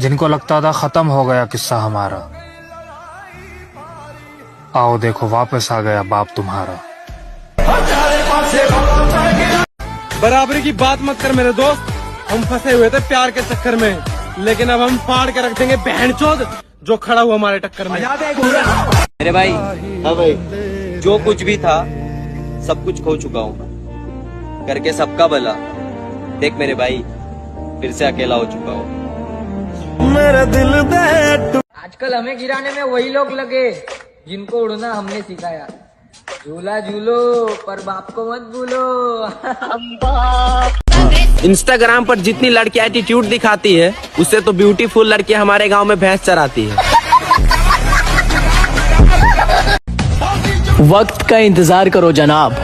जिनको लगता था खत्म हो गया किस्सा हमारा, आओ देखो वापस आ गया बाप तुम्हारा। बराबरी की बात मत कर मेरे दोस्त, हम फंसे हुए थे प्यार के चक्कर में, लेकिन अब हम फाड़ के रख देंगे बहनचोद जो खड़ा हुआ हमारे टक्कर में। मेरे भाई, हाँ भाई, जो कुछ भी था सब कुछ खो चुका हूँ, करके सबका भला। देख मेरे भाई, फिर से अकेला हो चुका हूँ। मेरा दिल दे आजकल हमें गिराने में वही लोग लगे जिनको उड़ना हमने सिखाया। झूला झूलो पर बाप को मत भूलो। इंस्टाग्राम पर जितनी लड़कियां एटीट्यूड दिखाती है, उससे तो ब्यूटीफुल लड़कियां हमारे गांव में भैंस चराती है। वक्त का इंतजार करो जनाब,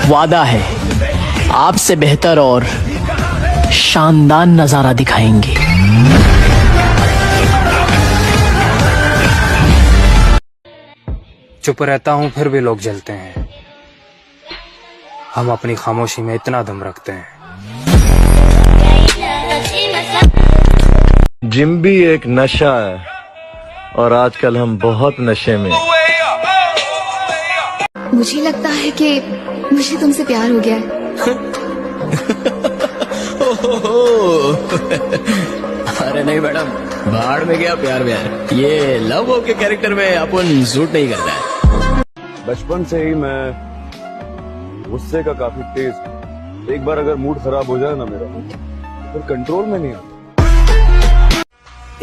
वादा है आपसे बेहतर और शानदार नजारा दिखाएंगे। चुप रहता हूँ फिर भी लोग जलते हैं, हम अपनी खामोशी में इतना दम रखते हैं। जिम भी एक नशा है और आजकल हम बहुत नशे में। मुझे लगता है कि मुझे तुमसे प्यार हो गया है। अरे नहीं मैडम, बाहर में गया प्यार व्यार, ये लव के कैरेक्टर में अपन सूट नहीं करता है। बचपन से ही मैं गुस्से का काफी तेज हूं। एक बार अगर मूड खराब हो जाए ना मेरा, फिर कंट्रोल में नहीं आता।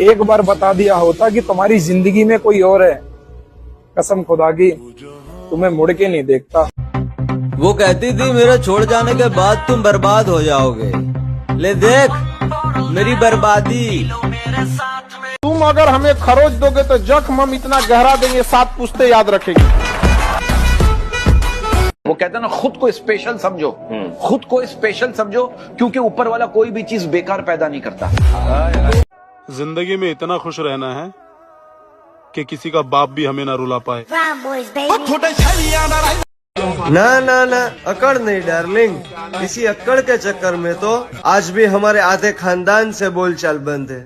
एक बार बता दिया होता कि तुम्हारी जिंदगी में कोई और है, कसम खुदा की तुम्हें मुड़ के नहीं देखता। वो कहती थी मेरे छोड़ जाने के बाद तुम बर्बाद हो जाओगे, ले देख मेरी बर्बादी। तुम अगर हमें खरोच दोगे तो जख्म हम इतना गहरा देंगे 7 पुश्ते याद रखेंगे। वो कहता ना, खुद को स्पेशल समझो, खुद को स्पेशल समझो, क्योंकि ऊपर वाला कोई भी चीज बेकार पैदा नहीं करता। जिंदगी में इतना खुश रहना है कि किसी का बाप भी हमें ना रुला पाए। ना ना ना, अकड़ नहीं डार्लिंग, इसी अकड़ के चक्कर में तो आज भी हमारे आधे खानदान से बोलचाल बंद है।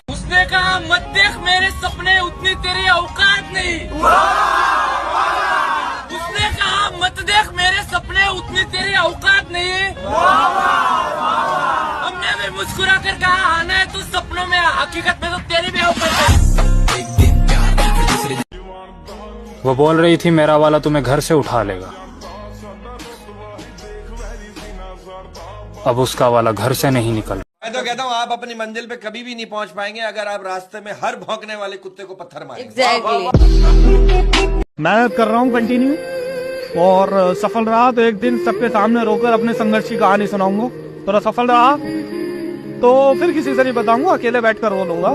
उसने कहा मत देख मेरे सपने, उतनी तेरी औकात नहीं। उसने कहा मत देख मेरे सपने, उतनी तेरी औकात नहीं। हमने भी मुस्कुरा कर कहा आना है तो सपनों में, हकीकत में तो तेरी भी औकात है। वो बोल रही थी मेरा वाला तुम्हें घर से उठा लेगा, अब उसका वाला घर से नहीं निकल। मैं तो कहता हूँ आप अपनी मंजिल पे कभी भी नहीं पहुंच पाएंगे अगर आप रास्ते में हर भौंकने वाले कुत्ते को पत्थर मारेंगे। मेहनत कर रहा हूँ कंटिन्यू, और सफल रहा तो एक दिन सबके सामने रोकर अपने संघर्ष की कहानी सुनाऊंगा। थोड़ा सफल रहा तो फिर किसी से नहीं बताऊंगा, अकेले बैठकर रो लूंगा,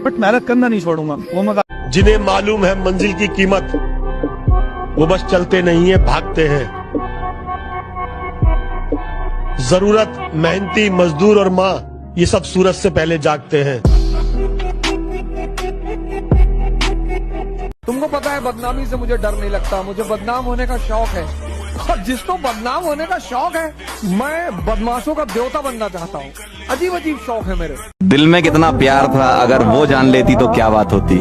बट मेहनत करना नहीं छोड़ूंगा। वो मजा। जिन्हें मालूम है मंजिल की कीमत, वो बस चलते नहीं है, भागते हैं। जरूरत, मेहनती मजदूर और माँ, ये सब सूरज से पहले जागते हैं। तुमको पता है बदनामी से मुझे डर नहीं लगता, मुझे बदनाम होने का शौक है, और जिसको बदनाम होने का शौक है, मैं बदमाशों का देवता बनना चाहता हूँ। अजीब अजीब शौक है मेरे। दिल में कितना प्यार था, अगर वो जान लेती तो क्या बात होती।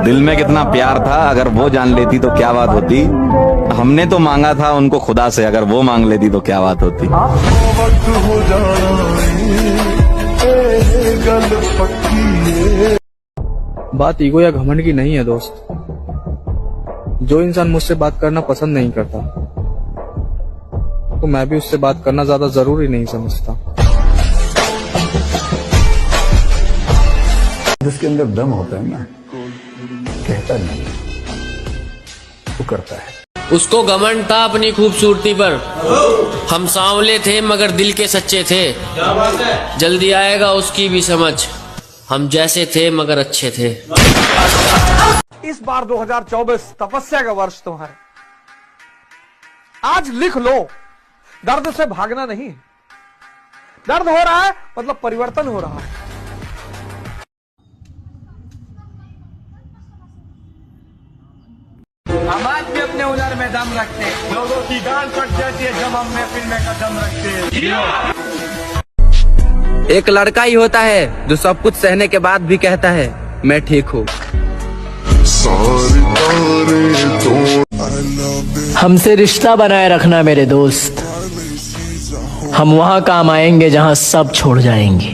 दिल में कितना प्यार था, अगर वो जान लेती तो क्या बात होती। हमने तो मांगा था उनको खुदा से, अगर वो मांग लेती तो क्या बात होती। बात ईगो या घमंड की नहीं है दोस्त। जो इंसान मुझसे बात करना पसंद नहीं करता, तो मैं भी उससे बात करना ज्यादा जरूरी नहीं समझता। जिसके अंदर दम होता है ना, कहता नहीं, वो करता है। उसको घमंड था अपनी खूबसूरती पर, हम सांवले थे मगर दिल के सच्चे थे। जल्दी आएगा उसकी भी समझ, हम जैसे थे मगर अच्छे थे। इस बार 2024 तपस्या का वर्ष तुम्हारे। आज लिख लो, दर्द से भागना नहीं, दर्द हो रहा है मतलब परिवर्तन हो रहा है। हम आज भी अपने हुनर में दम रखते हैं, लोगों की गाल पट जाती है जब हम महफिल में कदम रखते हैं। एक लड़का ही होता है जो सब कुछ सहने के बाद भी कहता है मैं ठीक हूँ। हमसे रिश्ता बनाए रखना मेरे दोस्त, हम वहाँ काम आएंगे जहाँ सब छोड़ जाएंगे।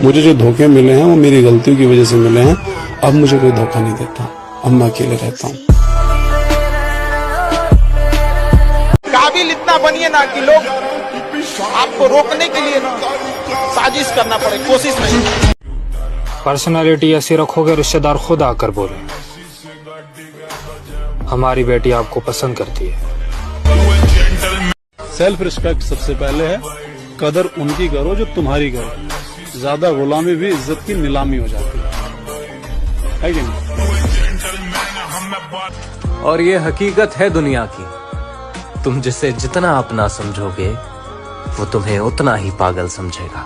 मुझे जो धोखे मिले हैं वो मेरी गलतियों की वजह से मिले हैं। अब मुझे कोई धोखा नहीं देता, अब मैं अकेले रहता हूँ। काबिल इतना बनिए ना कि लोग आपको रोकने के लिए ना साजिश करना पड़े, कोशिश नहीं। पर्सनालिटी ऐसी रखोगे रिश्तेदार खुद आकर बोले हमारी बेटी आपको पसंद करती है। सेल्फ रिस्पेक्ट सबसे पहले है, कदर उनकी करो जो तुम्हारी करो। ज्यादा गुलामी भी इज्जत की नीलामी हो जाती है कि नहीं? और ये हकीकत है दुनिया की, तुम जिसे जितना अपना समझोगे वो तुम्हें उतना ही पागल समझेगा।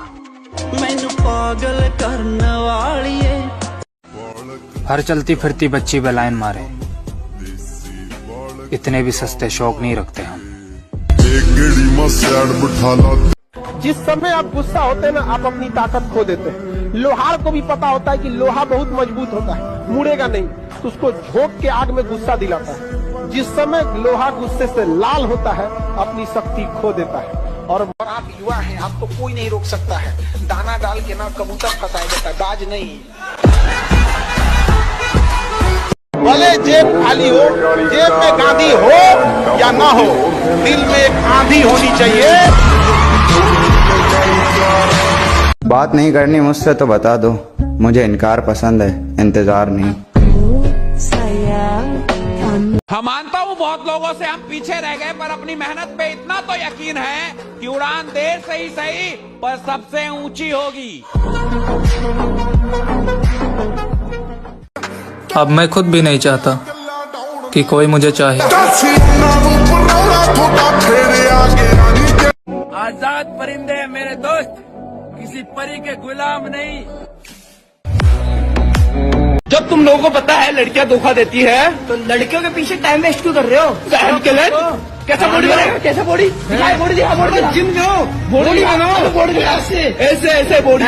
हर चलती फिरती बच्ची पे लाइन मारे, इतने भी सस्ते शौक नहीं रखते हम। जिस समय आप गुस्सा होते हैं ना, आप अपनी ताकत खो देते हैं। लोहार को भी पता होता है कि लोहा बहुत मजबूत होता है, मुड़ेगा नहीं, तो उसको झोंक के आग में गुस्सा दिलाता है। जिस समय लोहा गुस्से से लाल होता है, अपनी शक्ति खो देता है। और आप युवा हैं, आपको कोई नहीं रोक सकता है। दाना डाल के ना कबूतर फंसाया जाता है, बाज नहीं। भले जेब खाली हो, जेब में गांधी हो या ना हो, दिल में एक आंधी होनी चाहिए। बात नहीं करनी मुझसे तो बता दो, मुझे इनकार पसंद है, इंतजार नहीं। हम मानता हूँ बहुत लोगों से हम पीछे रह गए, पर अपनी मेहनत पे इतना तो यकीन है कि उड़ान देर से ही सही पर सबसे ऊंची होगी। अब मैं खुद भी नहीं चाहता कि कोई मुझे चाहे। आजाद परिंदे हैं मेरे दोस्त, किसी परी के गुलाम नहीं। जब तुम लोगों को पता है लड़कियां धोखा देती है, तो लड़कियों के पीछे टाइम वेस्ट क्यों कर रहे हो? बहन के लिए कैसा बॉडी बनेगा? कैसा बॉडी? बॉडी दिखा, बॉडी जिम जाओ, बॉडी बनाओ, बॉडी ऐसे ऐसे ऐसे बॉडी।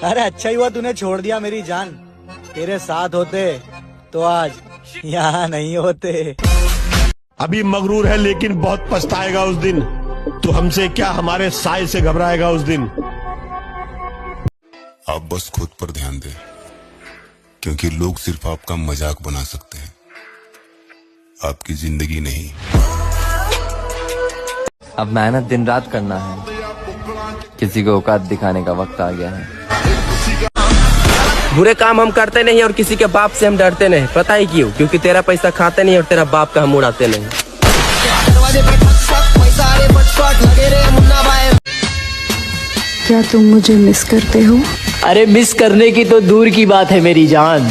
अरे अच्छा ही हुआ तूने छोड़ दिया मेरी जान, तेरे साथ होते तो आज यहाँ नहीं होते। अभी मगरूर है लेकिन बहुत पछताएगा उस दिन, तो हमसे क्या हमारे साय से घबराएगा उस दिन। आप बस खुद पर ध्यान दें, क्योंकि लोग सिर्फ आपका मजाक बना सकते हैं, आपकी जिंदगी नहीं। अब मेहनत दिन रात करना है, किसी को औकात दिखाने का वक्त आ गया है। बुरे काम हम करते नहीं और किसी के बाप से हम डरते नहीं। पता ही क्यों? क्योंकि तेरा पैसा खाते नहीं और तेरा बाप का हम उड़ाते नहीं। क्या तुम मुझे मिस करते हो? अरे मिस करने की तो दूर की बात है मेरी जान,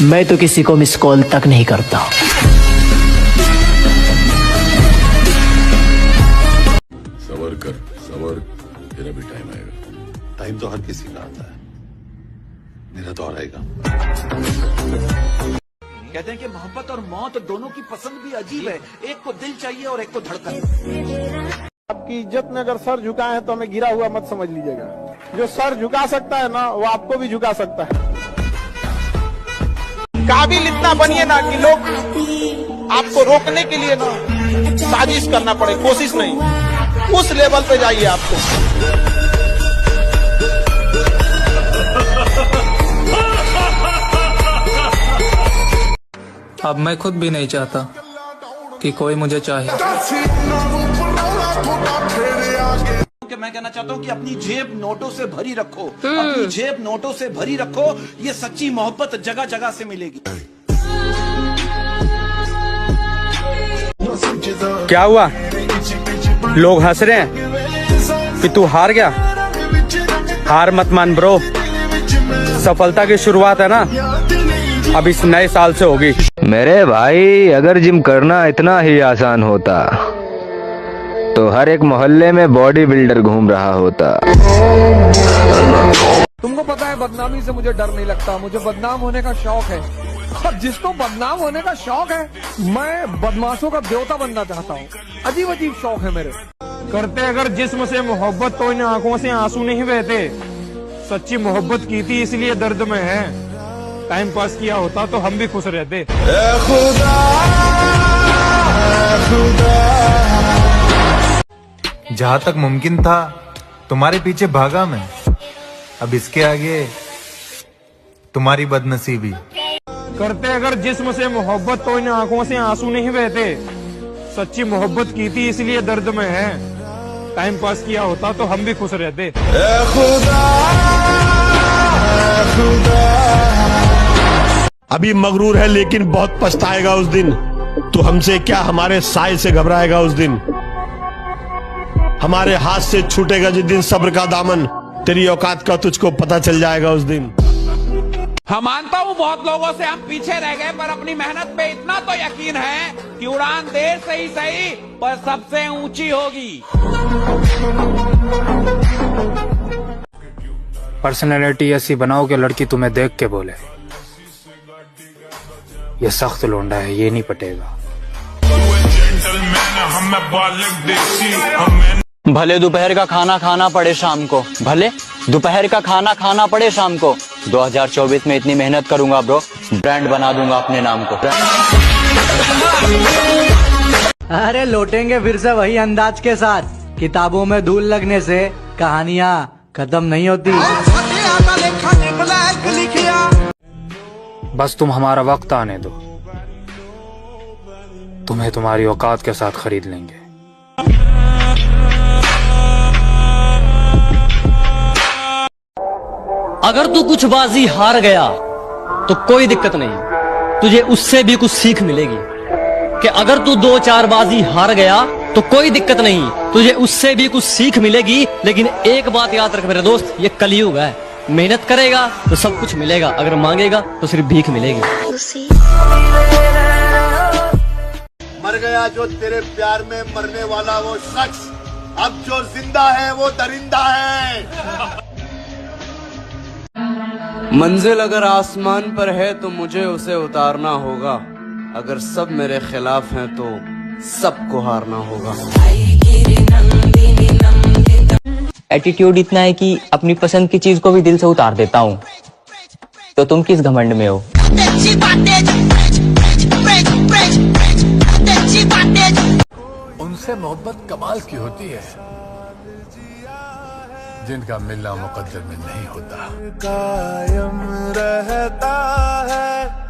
मैं तो किसी को मिस कॉल तक नहीं करता। सबर कर, सबर, तेरा भी टाइम आएगा। टाइम तो हर किसी का आता है, मेरा दौर आएगा। कहते हैं कि मोहब्बत और मौत दोनों की पसंद भी अजीब है, एक को दिल चाहिए और एक को धड़कन। आपकी इज्जत में अगर सर झुकाए हैं तो हमें गिरा हुआ मत समझ लीजिएगा। जो सर झुका सकता है ना, वो आपको भी झुका सकता है। काबिल इतना बनिए ना कि लोग आपको रोकने के लिए ना साजिश करना पड़े, कोशिश नहीं। उस लेवल पे जाइए आपको। अब मैं खुद भी नहीं चाहता कि कोई मुझे चाहे। कि मैं कहना चाहता हूँ कि अपनी जेब नोटों से भरी रखो, अपनी जेब नोटों से भरी रखो, ये सच्ची मोहब्बत जगह जगह से मिलेगी। क्या हुआ? लोग हंस रहे हैं कि तू हार गया। हार मत मान ब्रो, सफलता की शुरुआत है ना, अब इस नए साल से होगी। मेरे भाई, अगर जिम करना इतना ही आसान होता तो हर एक मोहल्ले में बॉडी बिल्डर घूम रहा होता। तुमको पता है बदनामी से मुझे डर नहीं लगता, मुझे बदनाम होने का शौक है। और जिसको बदनाम होने का शौक है, मैं बदमाशों का देवता बनना चाहता हूँ। अजीब अजीब शौक है मेरे। करते अगर जिस्म से मोहब्बत तो इन आंखों से आंसू नहीं बहते। सच्ची मोहब्बत की थी इसलिए दर्द में है। टाइम पास किया होता तो हम भी खुश रहते। जहाँ तक मुमकिन था तुम्हारे पीछे भागा मैं, अब इसके आगे तुम्हारी बदनसीबी। करते अगर जिस्म से मोहब्बत तो इन आंखों से आंसू नहीं बहते। सच्ची मोहब्बत की थी इसलिए दर्द में है। टाइम पास किया होता तो हम भी खुश रहते। अभी मगरूर है लेकिन बहुत पछताएगा उस दिन। तू हमसे क्या हमारे साय से घबराएगा उस दिन। हमारे हाथ से छूटेगा जिस दिन सब्र का दामन, तेरी औकात का तुझको पता चल जाएगा उस दिन। हम मानता हूँ बहुत लोगों से हम पीछे रह गए, पर अपनी मेहनत पे इतना तो यकीन है कि उड़ान देर से ही सही पर सबसे ऊंची होगी। पर्सनैलिटी ऐसी बनाओ कि लड़की तुम्हें देख के बोले ये सख्त लोंडा है, ये नहीं पटेगा। भले दोपहर का खाना खाना पड़े शाम को, भले दोपहर का खाना खाना पड़े शाम को। 2024 में इतनी मेहनत करूंगा ब्रो, ब्रांड बना दूंगा अपने नाम को। अरे लौटेंगे फिर से वही अंदाज के साथ। किताबों में धूल लगने से कहानियाँ खत्म नहीं होती। बस तुम हमारा वक्त आने दो, तुम्हें तुम्हारी औकात के साथ खरीद लेंगे। अगर तू कुछ बाजी हार गया तो कोई दिक्कत नहीं, तुझे उससे भी कुछ सीख मिलेगी। कि अगर तू 2-4 बाजी हार गया तो कोई दिक्कत नहीं, तुझे उससे भी कुछ सीख मिलेगी। लेकिन एक बात याद रख मेरे दोस्त, ये कलयुग है। मेहनत करेगा तो सब कुछ मिलेगा, अगर मांगेगा तो सिर्फ भीख मिलेगी। मर गया जो तेरे प्यार में मरने वाला वो शख्स, अब जो जिंदा है वो दरिंदा है। मंजिल अगर आसमान पर है तो मुझे उसे उतारना होगा। अगर सब मेरे खिलाफ हैं तो सबको हारना होगा। एटीट्यूड इतना है कि अपनी पसंद की चीज को भी दिल से उतार देता हूँ। तो तुम किस घमंड में हो? उनसे मोहब्बत कमाल की होती है जिनका मिलना मुकद्दर में नहीं होता। कायम रहता है